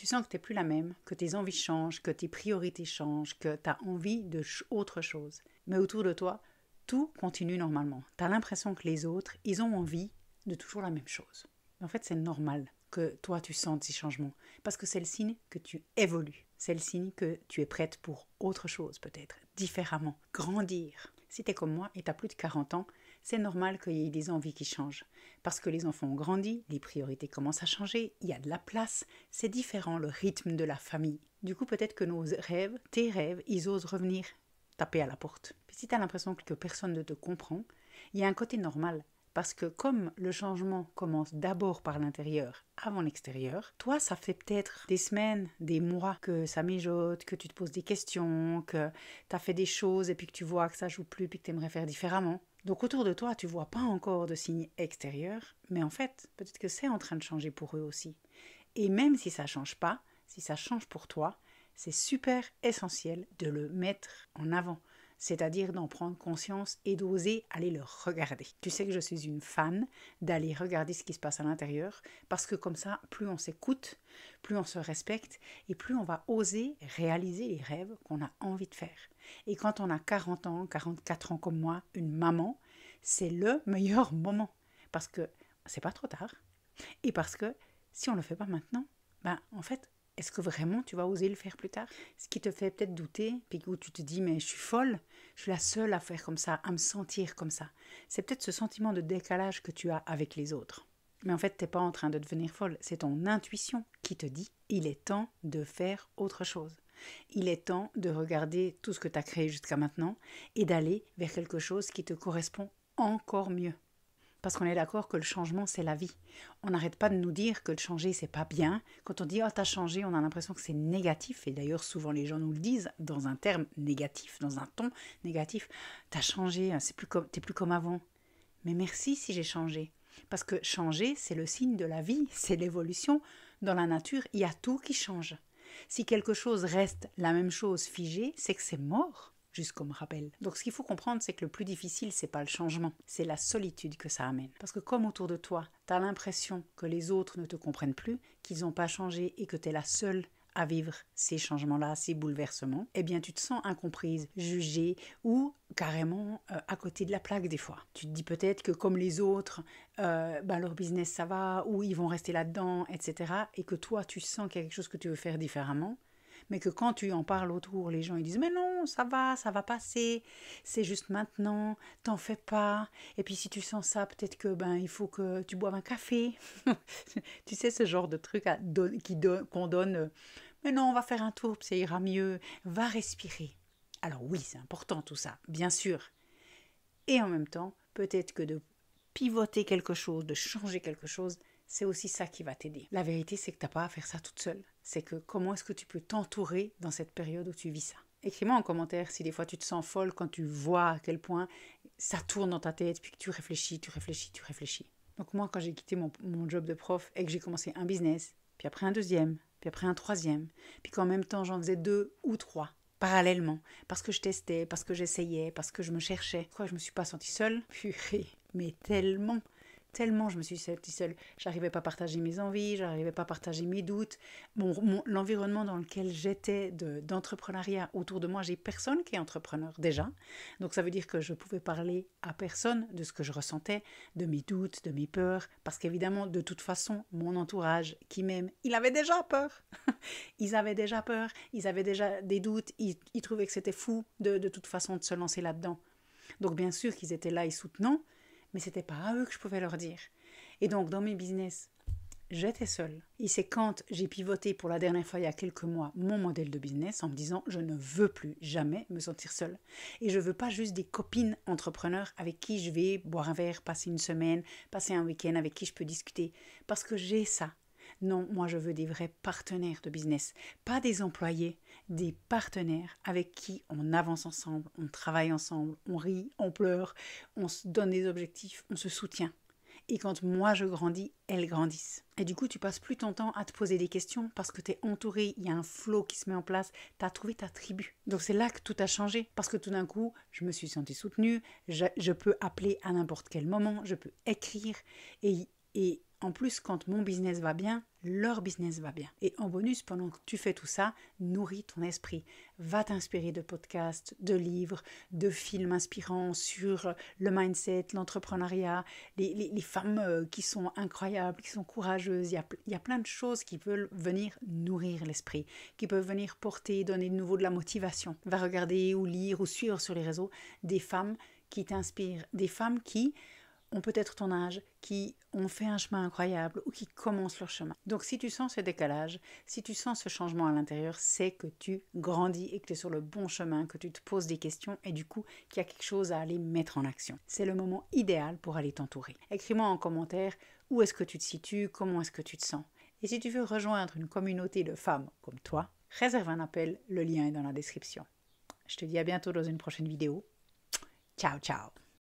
Tu sens que tu n'es plus la même, que tes envies changent, que tes priorités changent, que tu as envie autre chose. Mais autour de toi, tout continue normalement. Tu as l'impression que les autres, ils ont envie de toujours la même chose. En fait, c'est normal que toi, tu sentes ces changements. Parce que c'est le signe que tu évolues. C'est le signe que tu es prête pour autre chose, peut-être, différemment, grandir. Si tu es comme moi et tu as plus de 40 ans, c'est normal qu'il y ait des envies qui changent. Parce que les enfants ont grandi, les priorités commencent à changer, il y a de la place, c'est différent le rythme de la famille. Du coup, peut-être que nos rêves, tes rêves, ils osent revenir taper à la porte. Puis si tu as l'impression que personne ne te comprend, il y a un côté normal. Parce que comme le changement commence d'abord par l'intérieur avant l'extérieur, toi, ça fait peut-être des semaines, des mois que ça mijote, que tu te poses des questions, que tu as fait des choses et puis que tu vois que ça joue plus puis que tu aimerais faire différemment. Donc autour de toi, tu vois pas encore de signes extérieurs, mais en fait, peut-être que c'est en train de changer pour eux aussi. Et même si ça change pas, si ça change pour toi, c'est super essentiel de le mettre en avant. C'est-à-dire d'en prendre conscience et d'oser aller le regarder. Tu sais que je suis une fan d'aller regarder ce qui se passe à l'intérieur, parce que comme ça, plus on s'écoute, plus on se respecte, et plus on va oser réaliser les rêves qu'on a envie de faire. Et quand on a 40 ans, 44 ans comme moi, une maman, c'est le meilleur moment. Parce que c'est pas trop tard. Et parce que si on ne le fait pas maintenant, en fait, est-ce que vraiment tu vas oser le faire plus tard? Ce qui te fait peut-être douter, puis où tu te dis mais je suis folle, je suis la seule à faire comme ça, à me sentir comme ça. C'est peut-être ce sentiment de décalage que tu as avec les autres. Mais en fait, tu n'es pas en train de devenir folle, c'est ton intuition qui te dit il est temps de faire autre chose. Il est temps de regarder tout ce que tu as créé jusqu'à maintenant et d'aller vers quelque chose qui te correspond encore mieux. Parce qu'on est d'accord que le changement, c'est la vie. On n'arrête pas de nous dire que le changer, c'est pas bien. Quand on dit « oh, t'as changé », on a l'impression que c'est négatif. Et d'ailleurs, souvent, les gens nous le disent dans un terme négatif, dans un ton négatif. « T'as changé, t'es plus comme avant. » Mais merci si j'ai changé. Parce que changer, c'est le signe de la vie, c'est l'évolution. Dans la nature, il y a tout qui change. Si quelque chose reste la même chose figée, c'est que c'est mort. Juste comme rappel. Donc ce qu'il faut comprendre, c'est que le plus difficile, c'est pas le changement, c'est la solitude que ça amène. Parce que comme autour de toi, tu as l'impression que les autres ne te comprennent plus, qu'ils n'ont pas changé et que tu es la seule à vivre ces changements-là, ces bouleversements, eh bien tu te sens incomprise, jugée ou carrément à côté de la plaque des fois. Tu te dis peut-être que comme les autres, leur business ça va, ou ils vont rester là-dedans, etc. Et que toi tu sens qu'il y a quelque chose que tu veux faire différemment. Mais que quand tu en parles autour, les gens ils disent « mais non, ça va passer, c'est juste maintenant, t'en fais pas. Et puis si tu sens ça, peut-être que il faut que tu boives un café. » Tu sais, ce genre de truc qu'on donne « mais non, on va faire un tour, ça ira mieux, va respirer. » Alors oui, c'est important tout ça, bien sûr. Et en même temps, peut-être que de pivoter quelque chose, de changer quelque chose, c'est aussi ça qui va t'aider. La vérité, c'est que tu n'as pas à faire ça toute seule. C'est que comment est-ce que tu peux t'entourer dans cette période où tu vis ça? Écris-moi en commentaire si des fois tu te sens folle quand tu vois à quel point ça tourne dans ta tête, puis que tu réfléchis. Donc moi, quand j'ai quitté mon job de prof et que j'ai commencé un business, puis après un deuxième, puis après un troisième, puis qu'en même temps j'en faisais 2 ou 3, parallèlement, parce que je testais, parce que j'essayais, parce que je me cherchais. Pourquoi je me suis pas sentie seule? Purée, mais tellement je me suis sentie seule. J'arrivais pas à partager mes envies, j'arrivais pas à partager mes doutes. L'environnement dans lequel j'étais d'entrepreneuriat autour de moi, j'ai personne qui est entrepreneur déjà. Donc ça veut dire que je pouvais parler à personne de ce que je ressentais, de mes doutes, de mes peurs, parce qu'évidemment, de toute façon, mon entourage qui m'aime, il avait déjà peur. Ils avaient déjà peur, ils avaient déjà des doutes, ils trouvaient que c'était fou de toute façon de se lancer là-dedans. Donc bien sûr qu'ils étaient là et soutenants, mais ce n'était pas à eux que je pouvais leur dire. Et donc, dans mes business, j'étais seule. Et c'est quand j'ai pivoté pour la dernière fois il y a quelques mois mon modèle de business en me disant je ne veux plus jamais me sentir seule. Et je ne veux pas juste des copines entrepreneurs avec qui je vais boire un verre, passer une semaine, passer un week-end, avec qui je peux discuter. Parce que j'ai ça. Non, moi je veux des vrais partenaires de business, pas des employés, des partenaires avec qui on avance ensemble, on travaille ensemble, on rit, on pleure, on se donne des objectifs, on se soutient. Et quand moi je grandis, elles grandissent. Et du coup, tu passes plus ton temps à te poser des questions parce que tu es entouré, il y a un flow qui se met en place, tu as trouvé ta tribu. Donc c'est là que tout a changé parce que tout d'un coup, je me suis sentie soutenue, je peux appeler à n'importe quel moment, je peux écrire et en plus, quand mon business va bien, leur business va bien. Et en bonus, pendant que tu fais tout ça, nourris ton esprit. Va t'inspirer de podcasts, de livres, de films inspirants sur le mindset, l'entrepreneuriat, les femmes qui sont incroyables, qui sont courageuses. Il y a plein de choses qui veulent venir nourrir l'esprit, qui peuvent venir porter, donner de nouveau de la motivation. Va regarder ou lire ou suivre sur les réseaux des femmes qui t'inspirent, des femmes qui ont peut-être ton âge, qui ont fait un chemin incroyable ou qui commencent leur chemin. Donc si tu sens ce décalage, si tu sens ce changement à l'intérieur, c'est que tu grandis et que tu es sur le bon chemin, que tu te poses des questions et du coup qu'il y a quelque chose à aller mettre en action. C'est le moment idéal pour aller t'entourer. Écris-moi en commentaire où est-ce que tu te situes, comment est-ce que tu te sens. Et si tu veux rejoindre une communauté de femmes comme toi, réserve un appel, le lien est dans la description. Je te dis à bientôt dans une prochaine vidéo. Ciao, ciao.